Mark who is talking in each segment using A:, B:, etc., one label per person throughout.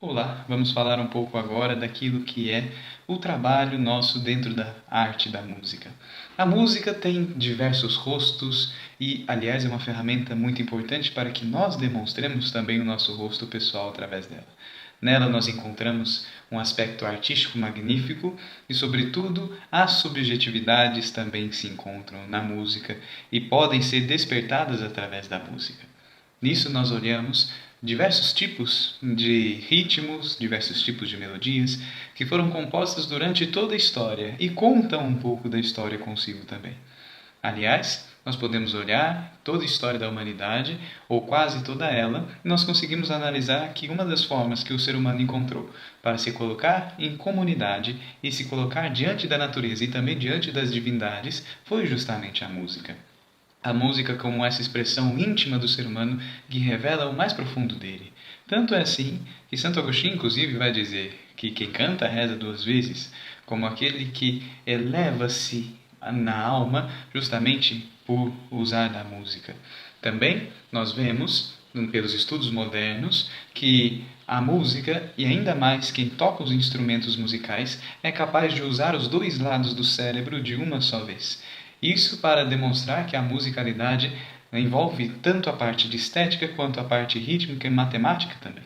A: Olá, vamos falar um pouco agora daquilo que é o trabalho nosso dentro da arte da música. A música tem diversos rostos e, aliás, é uma ferramenta muito importante para que nós demonstremos também o nosso rosto pessoal através dela. Nela nós encontramos um aspecto artístico magnífico e, sobretudo, as subjetividades também se encontram na música e podem ser despertadas através da música. Nisso nós olhamos diversos tipos de ritmos, diversos tipos de melodias que foram compostas durante toda a história e contam um pouco da história consigo também. Aliás, nós podemos olhar toda a história da humanidade, ou quase toda ela, e nós conseguimos analisar que uma das formas que o ser humano encontrou para se colocar em comunidade e se colocar diante da natureza e também diante das divindades foi justamente a música. A música como essa expressão íntima do ser humano que revela o mais profundo dele. Tanto é assim que Santo Agostinho, inclusive, vai dizer que quem canta reza duas vezes, como aquele que eleva-se na alma justamente por usar da música. Também nós vemos, pelos estudos modernos, que a música, e ainda mais quem toca os instrumentos musicais, é capaz de usar os dois lados do cérebro de uma só vez. Isso para demonstrar que a musicalidade envolve tanto a parte de estética quanto a parte rítmica e matemática também.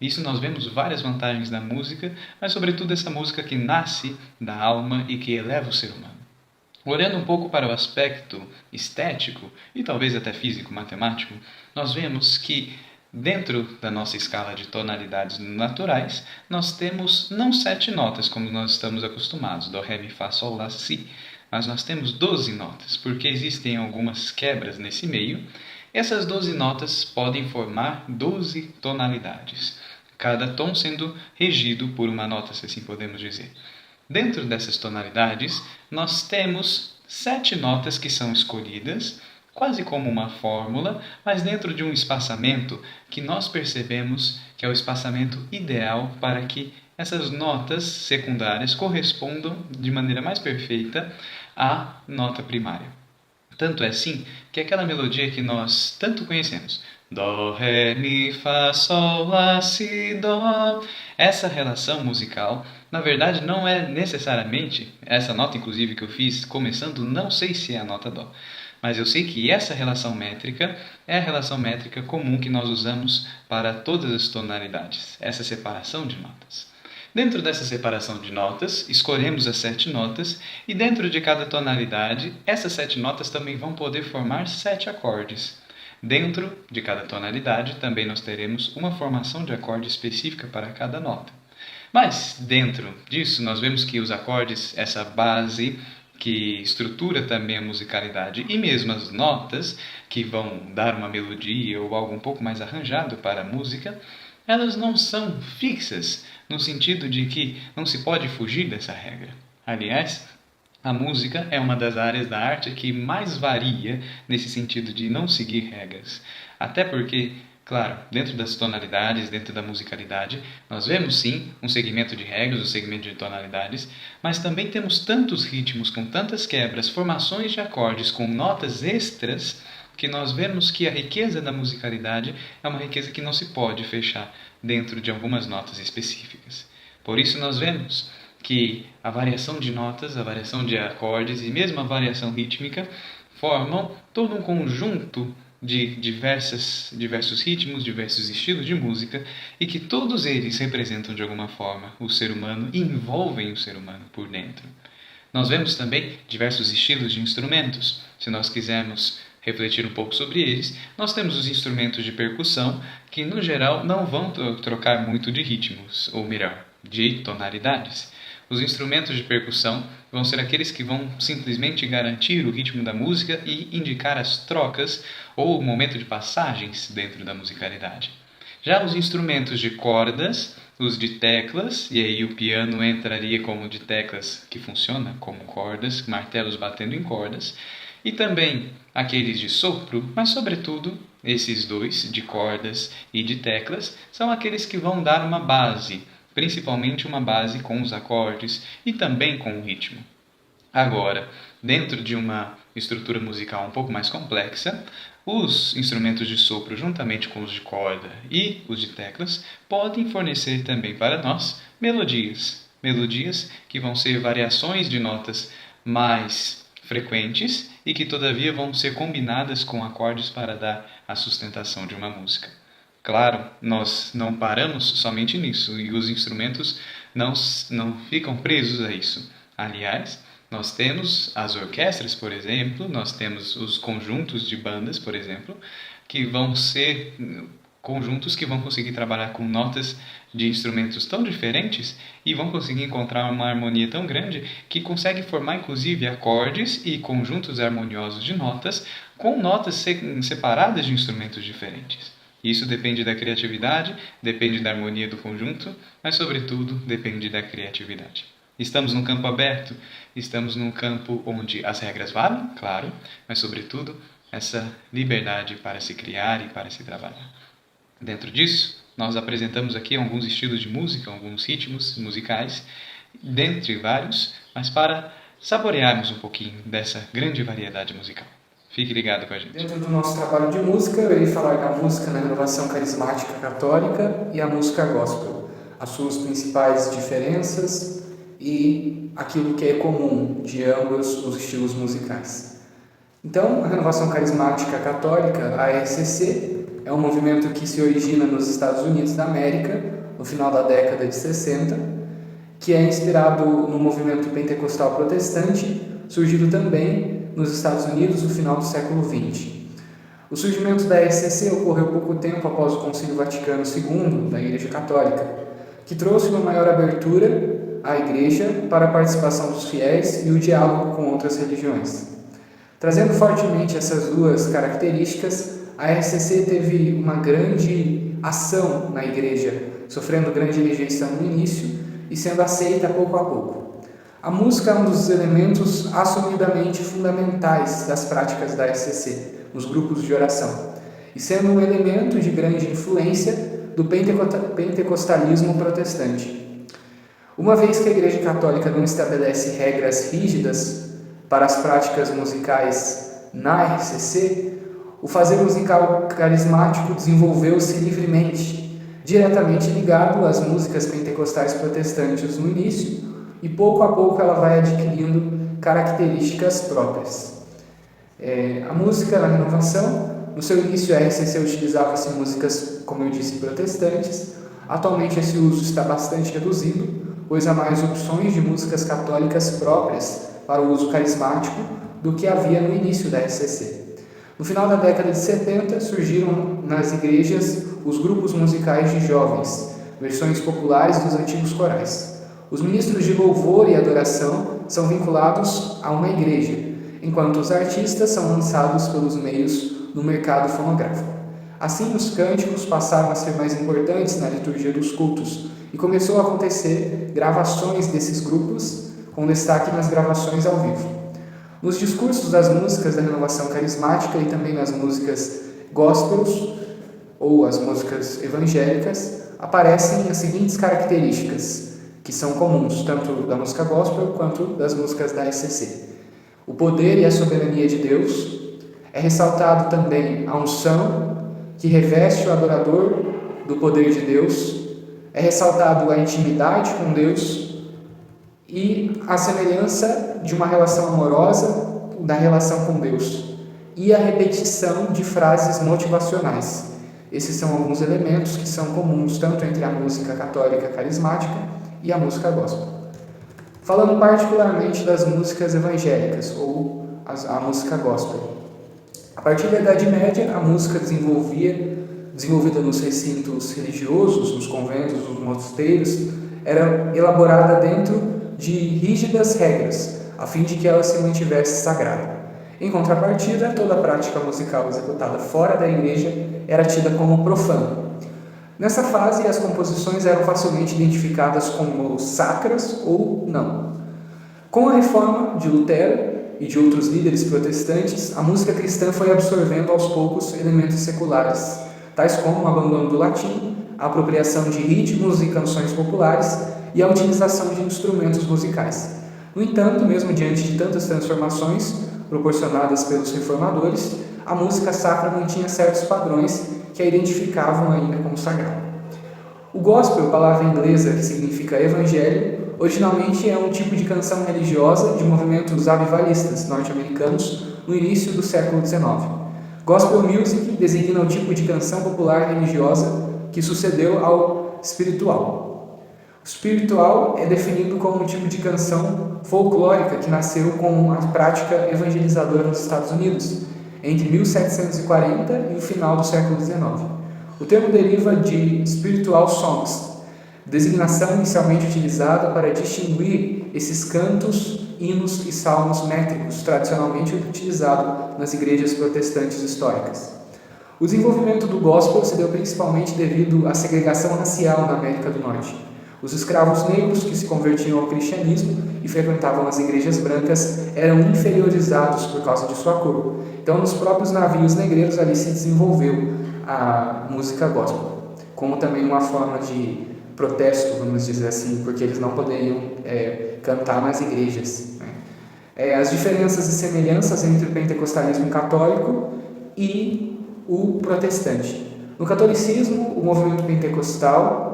A: Isso nós vemos várias vantagens da música, mas sobretudo essa música que nasce da alma e que eleva o ser humano. Olhando um pouco para o aspecto estético e talvez até físico-matemático, nós vemos que dentro da nossa escala de tonalidades naturais, nós temos não 7 notas como nós estamos acostumados, Dó, Ré, Mi, Fá, Sol, Lá, Si, mas nós temos 12 notas, porque existem algumas quebras nesse meio. Essas 12 notas podem formar 12 tonalidades, cada tom sendo regido por uma nota, se assim podemos dizer. Dentro dessas tonalidades, nós temos 7 notas que são escolhidas, quase como uma fórmula, mas dentro de um espaçamento que nós percebemos que é o espaçamento ideal para que essas notas secundárias correspondam de maneira mais perfeita à nota primária. Tanto é assim que aquela melodia que nós tanto conhecemos, Dó, Ré, Mi, Fá, Sol, Lá, Si, Dó, essa relação musical, na verdade, não é necessariamente essa nota, inclusive, que eu fiz começando, não sei se é a nota Dó. Mas eu sei que essa relação métrica é a relação métrica comum que nós usamos para todas as tonalidades, essa separação de notas. Dentro dessa separação de notas, escolhemos as 7 notas e dentro de cada tonalidade, essas 7 notas também vão poder formar 7 acordes. Dentro de cada tonalidade, também nós teremos uma formação de acorde específica para cada nota. Mas dentro disso, nós vemos que os acordes, essa base que estrutura também a musicalidade e mesmo as notas que vão dar uma melodia ou algo um pouco mais arranjado para a música, elas não são fixas, no sentido de que não se pode fugir dessa regra. Aliás, a música é uma das áreas da arte que mais varia nesse sentido de não seguir regras. Até porque, claro, dentro das tonalidades, dentro da musicalidade, nós vemos sim um segmento de regras, um segmento de tonalidades, mas também temos tantos ritmos com tantas quebras, formações de acordes com notas extras, que nós vemos que a riqueza da musicalidade é uma riqueza que não se pode fechar dentro de algumas notas específicas. Por isso nós vemos que a variação de notas, a variação de acordes e mesmo a variação rítmica formam todo um conjunto de diversos ritmos, diversos estilos de música e que todos eles representam de alguma forma o ser humano e envolvem o ser humano por dentro. Nós vemos também diversos estilos de instrumentos. Se nós quisermos refletir um pouco sobre eles, nós temos os instrumentos de percussão que, no geral, não vão trocar muito de ritmos, ou melhor, de tonalidades. Os instrumentos de percussão vão ser aqueles que vão simplesmente garantir o ritmo da música e indicar as trocas ou o momento de passagens dentro da musicalidade. Já os instrumentos de cordas, os de teclas, e aí o piano entraria como de teclas que funciona como cordas, martelos batendo em cordas, e também aqueles de sopro, mas sobretudo esses dois, de cordas e de teclas, são aqueles que vão dar uma base, principalmente uma base com os acordes e também com o ritmo. Agora, dentro de uma estrutura musical um pouco mais complexa, os instrumentos de sopro, juntamente com os de corda e os de teclas, podem fornecer também para nós melodias. Melodias que vão ser variações de notas mais frequentes e que, todavia, vão ser combinadas com acordes para dar a sustentação de uma música. Claro, nós não paramos somente nisso e os instrumentos não ficam presos a isso. Aliás, nós temos as orquestras, por exemplo, nós temos os conjuntos de bandas, por exemplo, que vão ser conjuntos que vão conseguir trabalhar com notas de instrumentos tão diferentes e vão conseguir encontrar uma harmonia tão grande que consegue formar inclusive acordes e conjuntos harmoniosos de notas com notas separadas de instrumentos diferentes. Isso depende da criatividade, depende da harmonia do conjunto, mas sobretudo depende da criatividade. Estamos num campo aberto, estamos num campo onde as regras valem, claro, mas sobretudo essa liberdade para se criar e para se trabalhar. Dentro disso, nós apresentamos aqui alguns estilos de música, alguns ritmos musicais, dentre vários, mas para saborearmos um pouquinho dessa grande variedade musical. Fique ligado com a gente.
B: Dentro do nosso trabalho de música, eu irei falar da música na renovação carismática católica e a música gospel, as suas principais diferenças e aquilo que é comum de ambos os estilos musicais. Então, a renovação carismática católica, a RCC, é um movimento que se origina nos Estados Unidos da América, no final da década de 60, que é inspirado no movimento pentecostal protestante, surgido também nos Estados Unidos no final do século XX. O surgimento da RCC ocorreu pouco tempo após o Concílio Vaticano II da Igreja Católica, que trouxe uma maior abertura à Igreja para a participação dos fiéis e o diálogo com outras religiões. Trazendo fortemente essas duas características, a RCC teve uma grande ação na Igreja, sofrendo grande rejeição no início e sendo aceita pouco a pouco. A música é um dos elementos assumidamente fundamentais das práticas da RCC, nos grupos de oração, e sendo um elemento de grande influência do pentecostalismo protestante. Uma vez que a Igreja Católica não estabelece regras rígidas para as práticas musicais na RCC, o fazer musical carismático desenvolveu-se livremente, diretamente ligado às músicas pentecostais protestantes no início, e pouco a pouco ela vai adquirindo características próprias. A música na renovação, no seu início a RCC utilizava-se músicas, como eu disse, protestantes. Atualmente esse uso está bastante reduzido, pois há mais opções de músicas católicas próprias para o uso carismático do que havia no início da RCC. No final da década de 70, surgiram nas igrejas os grupos musicais de jovens, versões populares dos antigos corais. Os ministros de louvor e adoração são vinculados a uma igreja, enquanto os artistas são lançados pelos meios no mercado fonográfico. Assim, os cânticos passaram a ser mais importantes na liturgia dos cultos e começou a acontecer gravações desses grupos, com destaque nas gravações ao vivo. Nos discursos das músicas da renovação carismática e também nas músicas gospels, ou as músicas evangélicas, aparecem as seguintes características, que são comuns tanto da música gospel quanto das músicas da RCC. O poder e a soberania de Deus, é ressaltado também a unção que reveste o adorador do poder de Deus, é ressaltado a intimidade com Deus e a semelhança de uma relação amorosa da relação com Deus e a repetição de frases motivacionais. Esses são alguns elementos que são comuns tanto entre a música católica carismática e a música gospel. Falando particularmente das músicas evangélicas ou a música gospel. A partir da Idade Média, a música desenvolvida nos recintos religiosos, nos conventos, nos mosteiros, era elaborada dentro de rígidas regras, a fim de que ela se mantivesse sagrada. Em contrapartida, toda a prática musical executada fora da igreja era tida como profana. Nessa fase, as composições eram facilmente identificadas como sacras ou não. Com a reforma de Lutero e de outros líderes protestantes, a música cristã foi absorvendo aos poucos elementos seculares, tais como o abandono do latim, a apropriação de ritmos e canções populares e a utilização de instrumentos musicais. No entanto, mesmo diante de tantas transformações, proporcionadas pelos reformadores, a música sacra mantinha certos padrões que a identificavam ainda como sagrada. O gospel, palavra inglesa que significa evangelho, originalmente é um tipo de canção religiosa de movimentos avivalistas norte-americanos no início do século XIX. Gospel music designa o tipo de canção popular religiosa que sucedeu ao spiritual. O spiritual é definido como um tipo de canção folclórica que nasceu com a prática evangelizadora nos Estados Unidos, entre 1740 e o final do século XIX. O termo deriva de spiritual songs, designação inicialmente utilizada para distinguir esses cantos, hinos e salmos métricos, tradicionalmente utilizado nas igrejas protestantes históricas. O desenvolvimento do gospel se deu principalmente devido à segregação racial na América do Norte. Os escravos negros que se convertiam ao cristianismo e frequentavam as igrejas brancas eram inferiorizados por causa de sua cor. Então, nos próprios navios negreiros ali se desenvolveu a música gospel, como também uma forma de protesto, vamos dizer assim, porque eles não poderiam cantar nas igrejas. As diferenças e semelhanças entre o pentecostalismo católico e o protestante. No catolicismo, o movimento pentecostal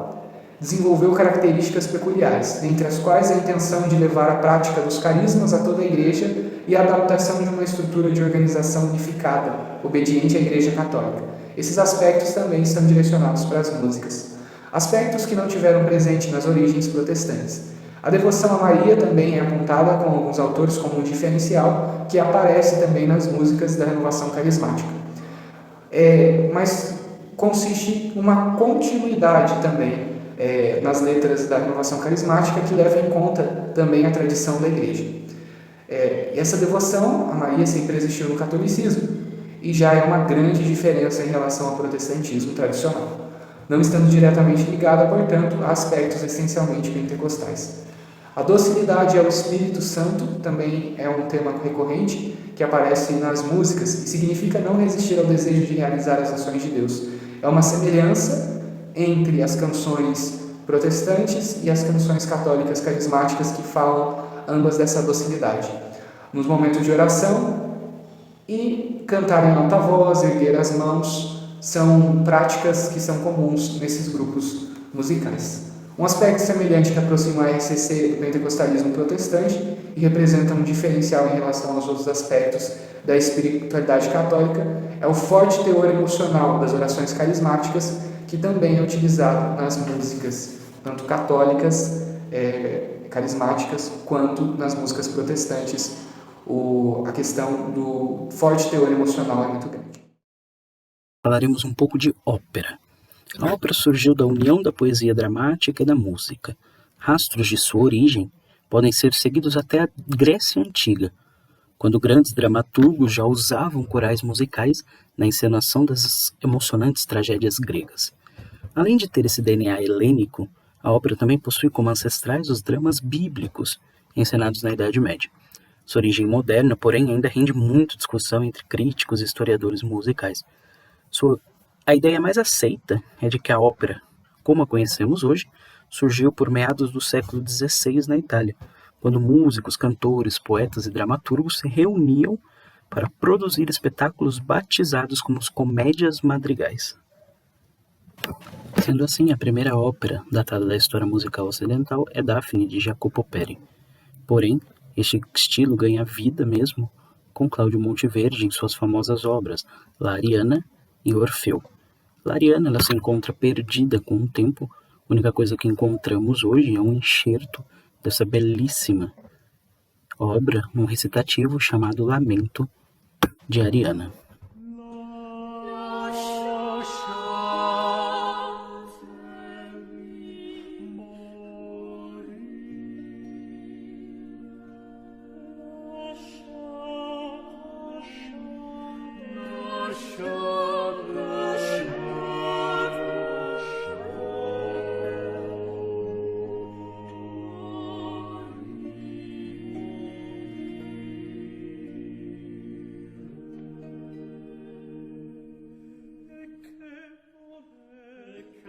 B: desenvolveu características peculiares, dentre as quais a intenção de levar a prática dos carismas a toda a igreja e a adaptação de uma estrutura de organização unificada, obediente à Igreja Católica. Esses aspectos também são direcionados para as músicas. Aspectos que não tiveram presente nas origens protestantes. A devoção a Maria também é apontada com alguns autores como um diferencial que aparece também nas músicas da renovação carismática. Mas consiste uma continuidade também nas letras da renovação carismática que leva em conta também a tradição da igreja. E essa devoção a Maria sempre existiu no catolicismo e já é uma grande diferença em relação ao protestantismo tradicional, não estando diretamente ligada, portanto, a aspectos essencialmente pentecostais. A docilidade ao Espírito Santo também é um tema recorrente que aparece nas músicas e significa não resistir ao desejo de realizar as ações de Deus. É uma semelhança entre as canções protestantes e as canções católicas carismáticas que falam ambas dessa docilidade. Nos momentos de oração e cantar em alta voz, erguer as mãos, são práticas que são comuns nesses grupos musicais. Um aspecto semelhante que aproxima a RCC do pentecostalismo protestante e representa um diferencial em relação aos outros aspectos da espiritualidade católica é o forte teor emocional das orações carismáticas, que também é utilizado nas músicas, tanto católicas, carismáticas, quanto nas músicas protestantes. A questão do forte teor emocional é muito grande.
C: Falaremos um pouco de ópera. A ópera surgiu da união da poesia dramática e da música. Rastros de sua origem podem ser seguidos até a Grécia Antiga, quando grandes dramaturgos já usavam corais musicais na encenação das emocionantes tragédias gregas. Além de ter esse DNA helênico, a ópera também possui como ancestrais os dramas bíblicos, encenados na Idade Média. Sua origem moderna, porém, ainda rende muita discussão entre críticos e historiadores musicais. A ideia mais aceita é de que a ópera, como a conhecemos hoje, surgiu por meados do século XVI na Itália, quando músicos, cantores, poetas e dramaturgos se reuniam para produzir espetáculos batizados como as comédias madrigais. Sendo assim, a primeira ópera datada da história musical ocidental é Daphne, de Jacopo Peri. Porém, este estilo ganha vida mesmo com Cláudio Monteverdi em suas famosas obras La Ariana e Orfeu. La Ariana ela se encontra perdida com o tempo. A única coisa que encontramos hoje é um enxerto dessa belíssima obra, um recitativo chamado Lamento de Ariana.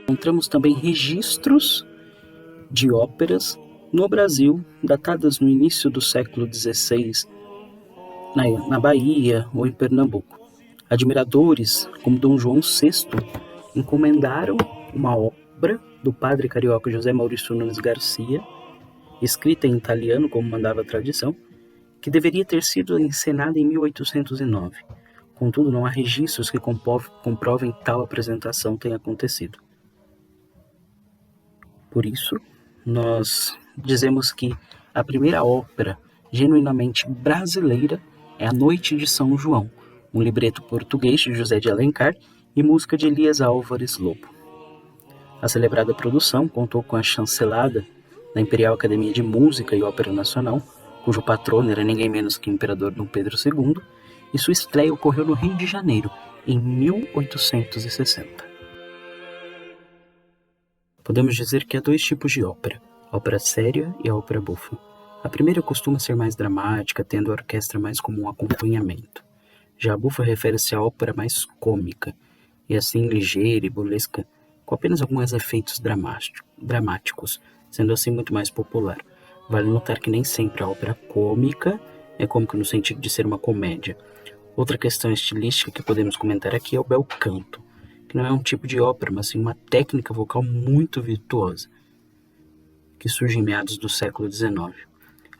C: Encontramos também registros de óperas no Brasil, datadas no início do século XVI, na Bahia ou em Pernambuco. Admiradores, como Dom João VI, encomendaram uma obra do padre carioca José Maurício Nunes Garcia, escrita em italiano, como mandava a tradição, que deveria ter sido encenada em 1809. Contudo, não há registros que comprovem tal apresentação tenha acontecido. Por isso, nós dizemos que a primeira ópera genuinamente brasileira é A Noite de São João, um libreto português de José de Alencar e música de Elias Álvares Lobo. A celebrada produção contou com a chancelada da Imperial Academia de Música e Ópera Nacional, cujo patrono era ninguém menos que o imperador Dom Pedro II, e sua estreia ocorreu no Rio de Janeiro, em 1860. Podemos dizer que há dois tipos de ópera, a ópera séria e a ópera bufa. A primeira costuma ser mais dramática, tendo a orquestra mais como um acompanhamento. Já a bufa refere-se à ópera mais cômica, e assim ligeira e burlesca, com apenas alguns efeitos dramáticos, sendo assim muito mais popular. Vale notar que nem sempre a ópera cômica é cômica no sentido de ser uma comédia. Outra questão estilística que podemos comentar aqui é o bel canto, que não é um tipo de ópera, mas sim uma técnica vocal muito virtuosa, que surge em meados do século XIX.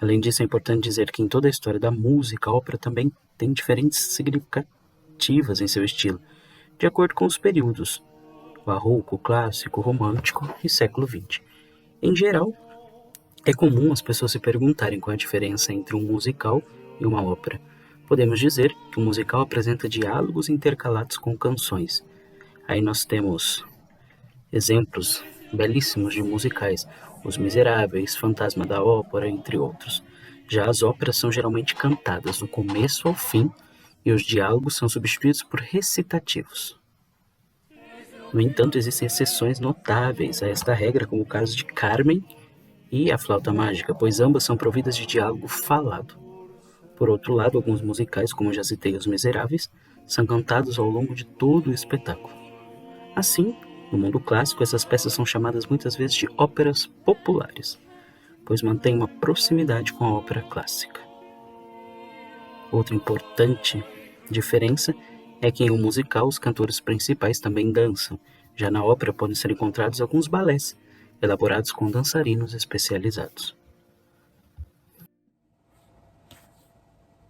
C: Além disso, é importante dizer que em toda a história da música, a ópera também tem diferentes significativas em seu estilo, de acordo com os períodos, barroco, clássico, romântico e século XX. Em geral, é comum as pessoas se perguntarem qual é a diferença entre um musical e uma ópera. Podemos dizer que um musical apresenta diálogos intercalados com canções. Aí nós temos exemplos belíssimos de musicais, Os Miseráveis, Fantasma da Ópera, entre outros. Já as óperas são geralmente cantadas do começo ao fim e os diálogos são substituídos por recitativos. No entanto, existem exceções notáveis a esta regra, como o caso de Carmen e A Flauta Mágica, pois ambas são providas de diálogo falado. Por outro lado, alguns musicais, como já citei Os Miseráveis, são cantados ao longo de todo o espetáculo. Assim, no mundo clássico, essas peças são chamadas muitas vezes de óperas populares, pois mantêm uma proximidade com a ópera clássica. Outra importante diferença é que em um musical os cantores principais também dançam. Já na ópera podem ser encontrados alguns balés, elaborados com dançarinos especializados.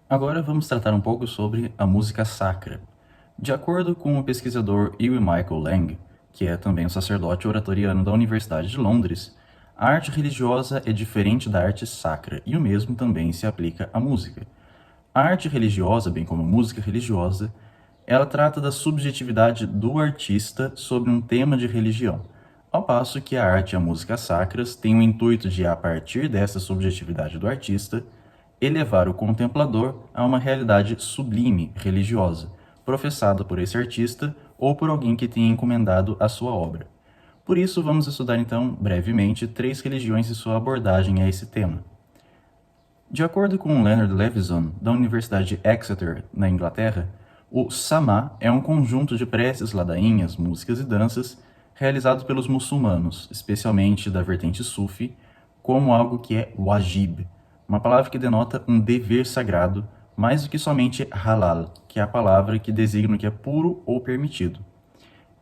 D: Agora vamos tratar um pouco sobre a música sacra. De acordo com o pesquisador Ewan Michael Lang, que é também um sacerdote oratoriano da Universidade de Londres, a arte religiosa é diferente da arte sacra, e o mesmo também se aplica à música. A arte religiosa, bem como a música religiosa, ela trata da subjetividade do artista sobre um tema de religião, ao passo que a arte e a música sacras têm o intuito de, a partir dessa subjetividade do artista, elevar o contemplador a uma realidade sublime, religiosa, professada por esse artista ou por alguém que tenha encomendado a sua obra. Por isso, vamos estudar então, brevemente, 3 religiões e sua abordagem a esse tema. De acordo com Leonard Levison, da Universidade de Exeter, na Inglaterra, o Samá é um conjunto de preces, ladainhas, músicas e danças realizados pelos muçulmanos, especialmente da vertente Sufi, como algo que é wajib, uma palavra que denota um dever sagrado, mais do que somente halal, que é a palavra que designa o que é puro ou permitido.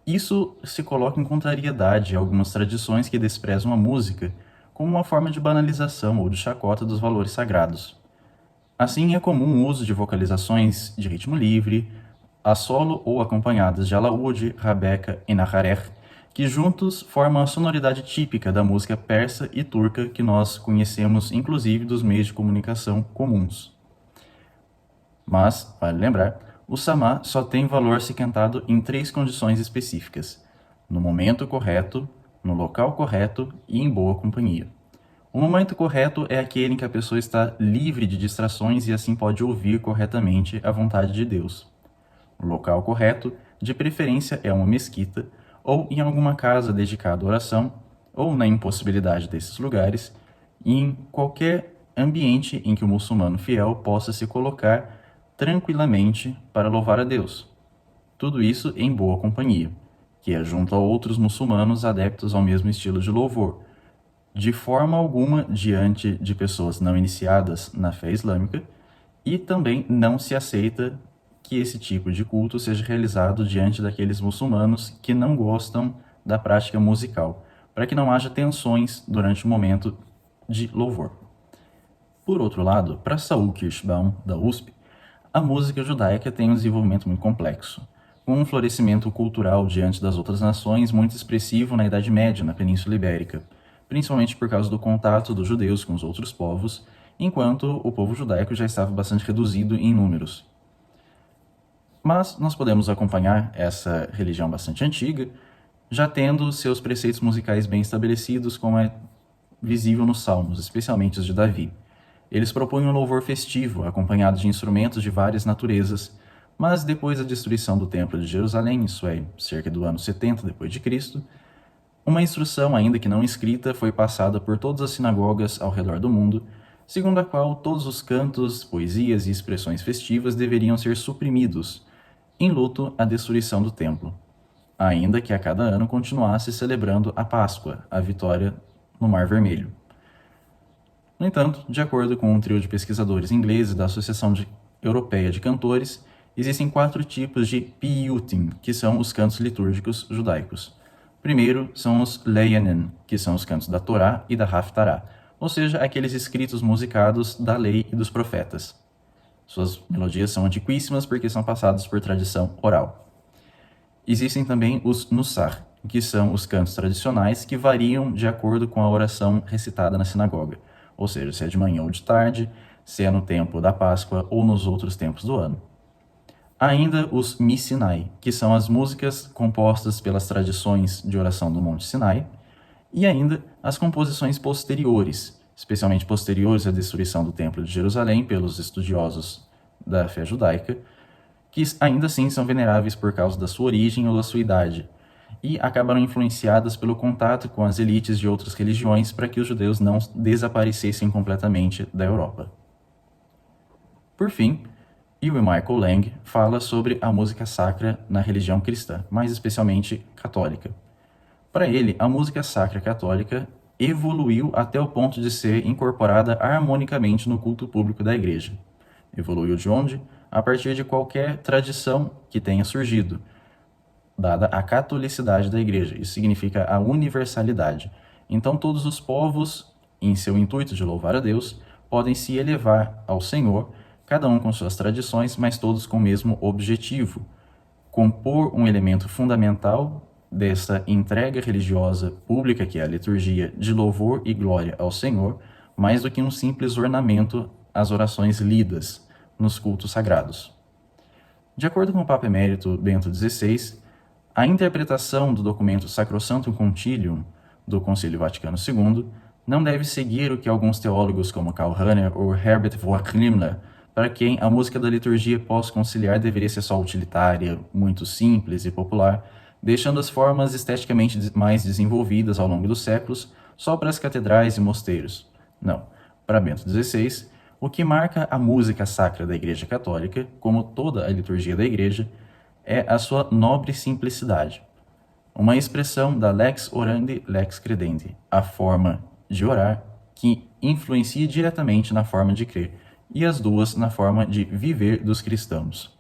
D: Isso se coloca em contrariedade a algumas tradições que desprezam a música como uma forma de banalização ou de chacota dos valores sagrados. Assim, é comum o uso de vocalizações de ritmo livre, a solo ou acompanhadas de alaúde, rabeca e nahareh, que juntos formam a sonoridade típica da música persa e turca que nós conhecemos inclusive dos meios de comunicação comuns. Mas, vale lembrar, o samá só tem valor se cantado em 3 condições específicas: no momento correto, no local correto e em boa companhia. O momento correto é aquele em que a pessoa está livre de distrações e assim pode ouvir corretamente a vontade de Deus. O local correto, de preferência, é uma mesquita, ou em alguma casa dedicada à oração, ou na impossibilidade desses lugares, e em qualquer ambiente em que o muçulmano fiel possa se colocar tranquilamente para louvar a Deus. Tudo isso em boa companhia, que é junto a outros muçulmanos adeptos ao mesmo estilo de louvor, de forma alguma diante de pessoas não iniciadas na fé islâmica, E também não se aceita que esse tipo de culto seja realizado diante daqueles muçulmanos que não gostam da prática musical, para que não haja tensões durante o momento de louvor. Por outro lado, para Saul Kirschbaum, da USP, a música judaica tem um desenvolvimento muito complexo, com um florescimento cultural diante das outras nações muito expressivo na Idade Média, na Península Ibérica, principalmente por causa do contato dos judeus com os outros povos, enquanto o povo judaico já estava bastante reduzido em números. Mas nós podemos acompanhar essa religião bastante antiga, já tendo seus preceitos musicais bem estabelecidos, como é visível nos Salmos, especialmente os de Davi. Eles propõem um louvor festivo, acompanhado de instrumentos de várias naturezas, mas depois da destruição do Templo de Jerusalém, isso é, cerca do ano 70 d.C., uma instrução, ainda que não escrita, foi passada por todas as sinagogas ao redor do mundo, segundo a qual todos os cantos, poesias e expressões festivas deveriam ser suprimidos, em luto à destruição do templo, ainda que a cada ano continuasse celebrando a Páscoa, a vitória no Mar Vermelho. No entanto, de acordo com um trio de pesquisadores ingleses da Associação Europeia de Cantores, existem 4 tipos de piyutim, que são os cantos litúrgicos judaicos. Primeiro são os leyanen, que são os cantos da Torá e da Haftará, ou seja, aqueles escritos musicados da lei e dos profetas. Suas melodias são antiquíssimas porque são passadas por tradição oral. Existem também os nusar, que são os cantos tradicionais que variam de acordo com a oração recitada na sinagoga, ou seja, se é de manhã ou de tarde, se é no tempo da Páscoa ou nos outros tempos do ano. Ainda os Misinai, que são as músicas compostas pelas tradições de oração do Monte Sinai, e ainda as composições posteriores, especialmente posteriores à destruição do Templo de Jerusalém pelos estudiosos da fé judaica, que ainda assim são veneráveis por causa da sua origem ou da sua idade, e acabaram influenciadas pelo contato com as elites de outras religiões para que os judeus não desaparecessem completamente da Europa. Por fim, Ewan Michael Lang fala sobre a música sacra na religião cristã, mais especialmente católica. Para ele, a música sacra católica evoluiu até o ponto de ser incorporada harmonicamente no culto público da igreja. Evoluiu de onde? A partir de qualquer tradição que tenha surgido, dada a catolicidade da igreja. Isso significa a universalidade. Então todos os povos, em seu intuito de louvar a Deus, podem se elevar ao Senhor, cada um com suas tradições, mas todos com o mesmo objetivo: compor um elemento fundamental dessa entrega religiosa pública, que é a liturgia, de louvor e glória ao Senhor, mais do que um simples ornamento às orações lidas nos cultos sagrados. De acordo com o Papa Emérito Bento XVI, a interpretação do documento Sacrosanctum Concilium do Concílio Vaticano II não deve seguir o que alguns teólogos como Karl Rahner ou Herbert von Himmler, para quem a música da liturgia pós-conciliar deveria ser só utilitária, muito simples e popular, deixando as formas esteticamente mais desenvolvidas ao longo dos séculos só para as catedrais e mosteiros. Não, para Bento XVI, o que marca a música sacra da Igreja Católica, como toda a liturgia da Igreja, é a sua nobre simplicidade. Uma expressão da lex orandi, lex credendi, a forma de orar que influencia diretamente na forma de crer, e as duas na forma de viver dos cristãos.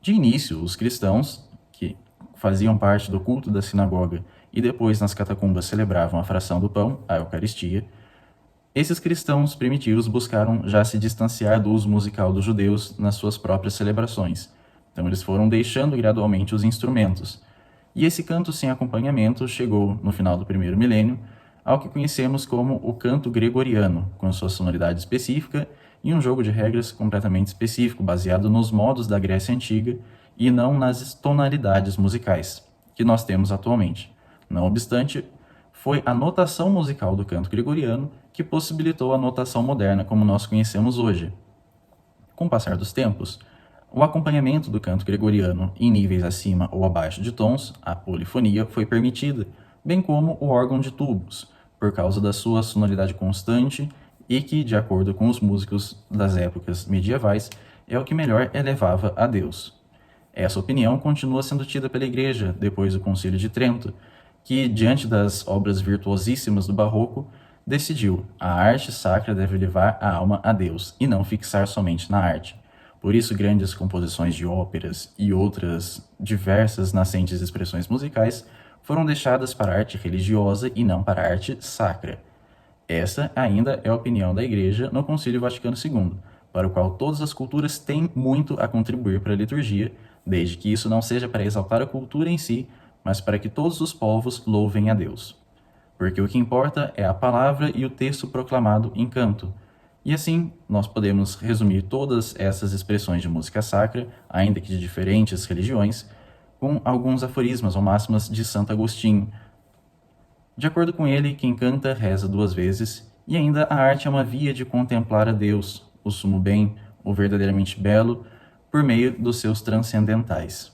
D: De início, os cristãos, que faziam parte do culto da sinagoga e depois nas catacumbas celebravam a fração do pão, a Eucaristia, esses cristãos primitivos buscaram já se distanciar do uso musical dos judeus nas suas próprias celebrações. Então eles foram deixando gradualmente os instrumentos. E esse canto sem acompanhamento chegou, no final do primeiro milênio, ao que conhecemos como o canto gregoriano, com sua sonoridade específica e um jogo de regras completamente específico, baseado nos modos da Grécia Antiga e não nas tonalidades musicais que nós temos atualmente. Não obstante, foi a notação musical do canto gregoriano que possibilitou a notação moderna como nós conhecemos hoje. Com o passar dos tempos, o acompanhamento do canto gregoriano em níveis acima ou abaixo de tons, a polifonia, foi permitida, bem como o órgão de tubos, por causa da sua sonoridade constante e que, de acordo com os músicos das épocas medievais, é o que melhor elevava a Deus. Essa opinião continua sendo tida pela Igreja depois do Concílio de Trento, que, diante das obras virtuosíssimas do Barroco, decidiu: a arte sacra deve levar a alma a Deus e não fixar somente na arte. Por isso, grandes composições de óperas e outras diversas nascentes expressões musicais foram deixadas para a arte religiosa e não para a arte sacra. Essa ainda é a opinião da Igreja no Concílio Vaticano II, para o qual todas as culturas têm muito a contribuir para a liturgia, desde que isso não seja para exaltar a cultura em si, mas para que todos os povos louvem a Deus. Porque o que importa é a palavra e o texto proclamado em canto. E assim, nós podemos resumir todas essas expressões de música sacra, ainda que de diferentes religiões, com alguns aforismas ou máximas de Santo Agostinho. De acordo com ele, quem canta reza 2 vezes, e ainda a arte é uma via de contemplar a Deus, o sumo bem, o verdadeiramente belo, por meio dos seus transcendentais.